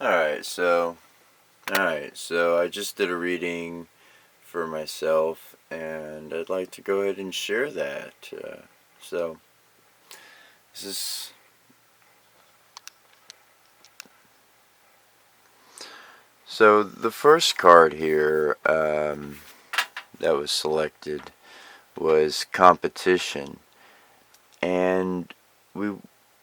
Alright, so I just did a reading for myself, and I'd like to go ahead and share that. So, this is. So, the first card here that was selected was competition, and we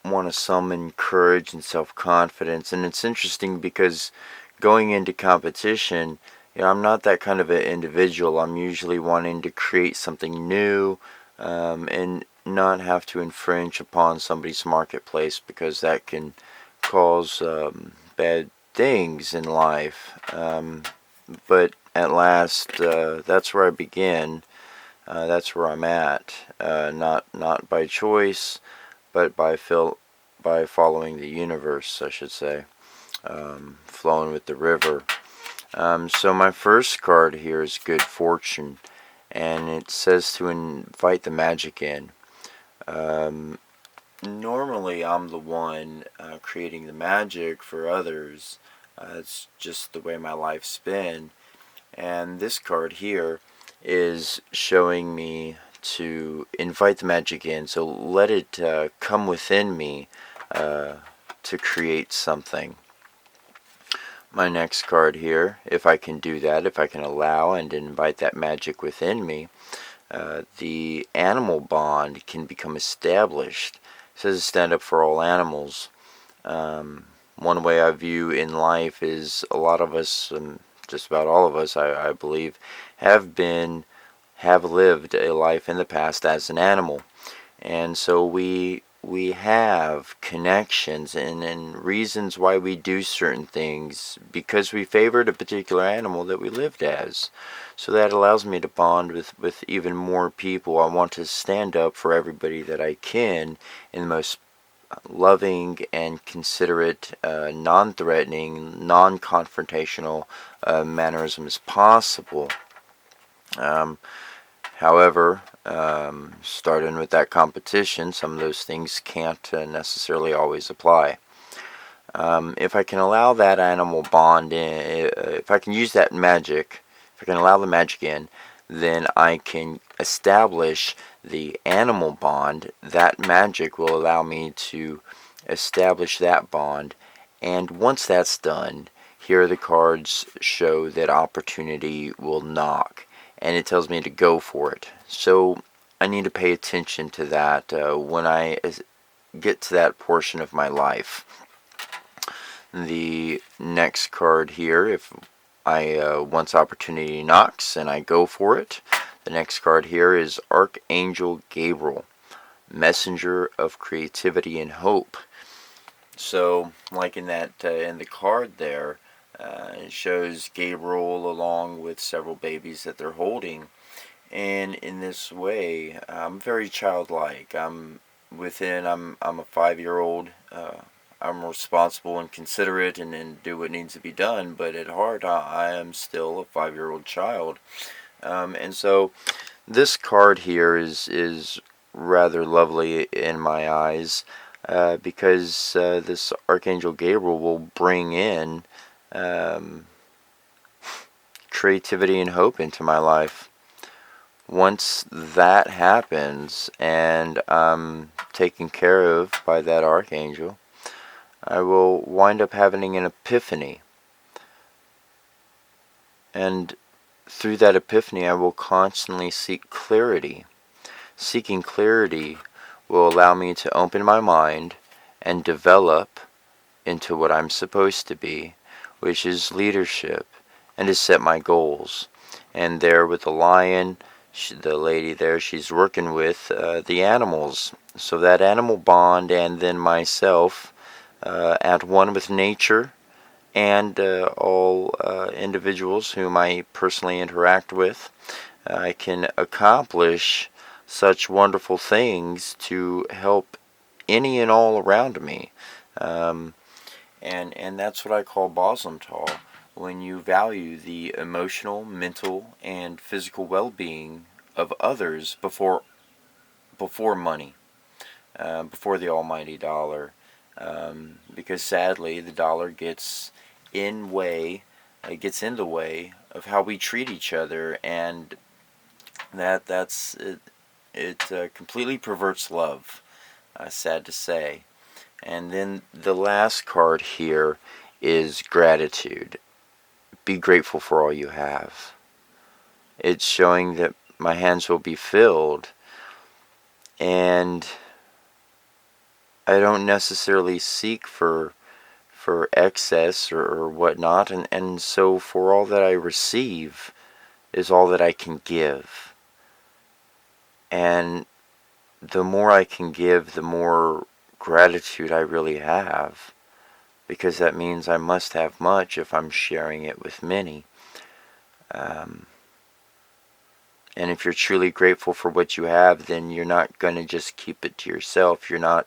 want to summon courage and self confidence. And it's interesting because going into competition, I'm not that kind of an individual. I'm usually wanting to create something new and not have to infringe upon somebody's marketplace because that can cause bad things in life. But at last, that's where I begin. That's where I'm at. Not by choice, but by following the universe, I should say, flowing with the river. So my first card here is Good Fortune, and it says to invite the magic in. Normally, I'm the one creating the magic for others. It's just the way my life's been. And this card here is showing me to invite the magic in. So let it come within me to create something. My next card here, if I can do that, if I can allow and invite that magic within me, the animal bond can become established. It says stand up for all animals. One way I view in life is a lot of us, just about all of us, I believe, have lived a life in the past as an animal, and so we have connections and reasons why we do certain things because we favored a particular animal that we lived as. So that allows me to bond with even more people. I want to stand up for everybody that I can in the most loving and considerate, non-threatening, non-confrontational mannerism as possible. Um, However, starting with that competition, some of those things can't necessarily always apply. If I can allow that animal bond in, if I can use that magic, if I can allow the magic in, then I can establish the animal bond. That magic will allow me to establish that bond. And once that's done, here the cards show that opportunity will knock, and it tells me to go for it. So I need to pay attention to that when I get to that portion of my life. The next card here, if I once opportunity knocks and I go for it, the next card here is Archangel Gabriel, messenger of creativity and hope. So, like in the card there, it shows Gabriel along with several babies that they're holding, and in this way, I'm very childlike. I'm a 5 year old. I'm responsible and considerate and do what needs to be done, but at heart, I am still a 5 year old child. And so, this card here is rather lovely in my eyes because this Archangel Gabriel will bring in um, creativity and hope into my life. Once that happens and I'm taken care of by that Archangel, I will wind up having an epiphany. And through that epiphany, I will constantly seek clarity. Seeking clarity will allow me to open my mind and develop into what I'm supposed to be, which is leadership, and to set my goals. And there with the lion, the lady there, she's working with the animals. So that animal bond and then myself at one with nature and all individuals whom I personally interact with, I can accomplish such wonderful things to help any and all around me. Um, and that's what I call Bosumtal. When you value the emotional, mental, and physical well-being of others before money, before the almighty dollar, because sadly the dollar gets gets in the way of how we treat each other, and that's it. It completely perverts love. Sad to say. And then the last card here is gratitude. Be grateful for all you have. It's showing that my hands will be filled, and I don't necessarily seek for excess or whatnot, and so for all that I receive is all that I can give. And the more I can give, the more gratitude I really have, because that means I must have much if I'm sharing it with many. Um, and if you're truly grateful for what you have, then you're not going to just keep it to yourself. You're not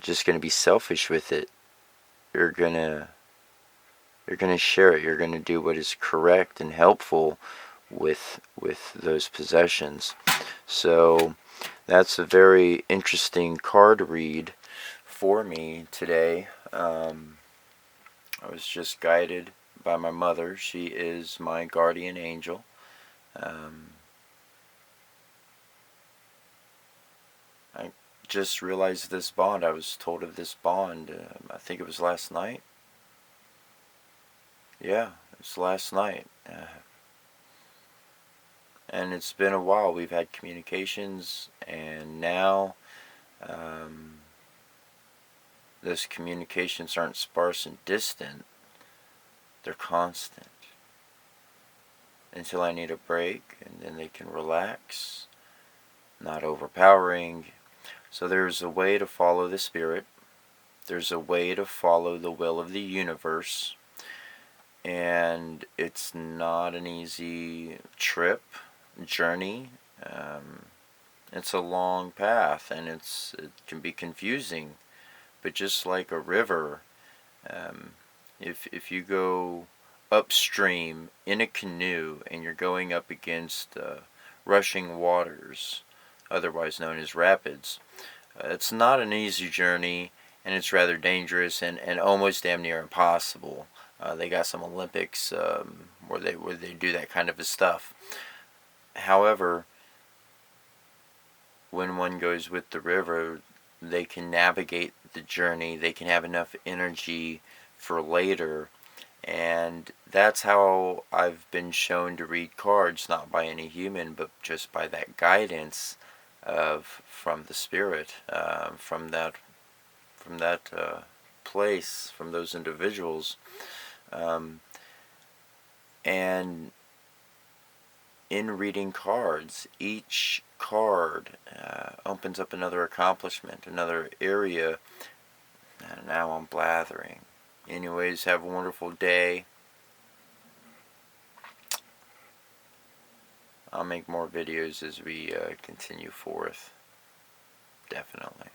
just going to be selfish with it. You're gonna share it. You're gonna do what is correct and helpful with those possessions. So that's a very interesting card read for me today. I was just guided by my mother. She is my guardian angel. Um, I just realized this bond. I was told of this bond. I think it was last night. Yeah, it was last night. And it's been a while. We've had communications, and now um, those communications aren't sparse and distant. They're constant until I need a break, and then they can relax, not overpowering. So there's a way to follow the Spirit. There's a way to follow the will of the universe, and it's not an easy journey. Um, it's a long path, and it can be confusing. But just like a river, um, if you go upstream in a canoe and you're going up against rushing waters, otherwise known as rapids, it's not an easy journey, and it's rather dangerous and almost damn near impossible. They got some Olympics where they do that kind of a stuff. However, when one goes with the river, they can navigate the journey. They can have enough energy for later. And that's how I've been shown to read cards, not by any human, but just by that guidance of from the Spirit, from that place, from those individuals. Um, and in reading cards, each card opens up another accomplishment, another area. And now I'm blathering. Anyways, have a wonderful day. I'll make more videos as we continue forth. Definitely.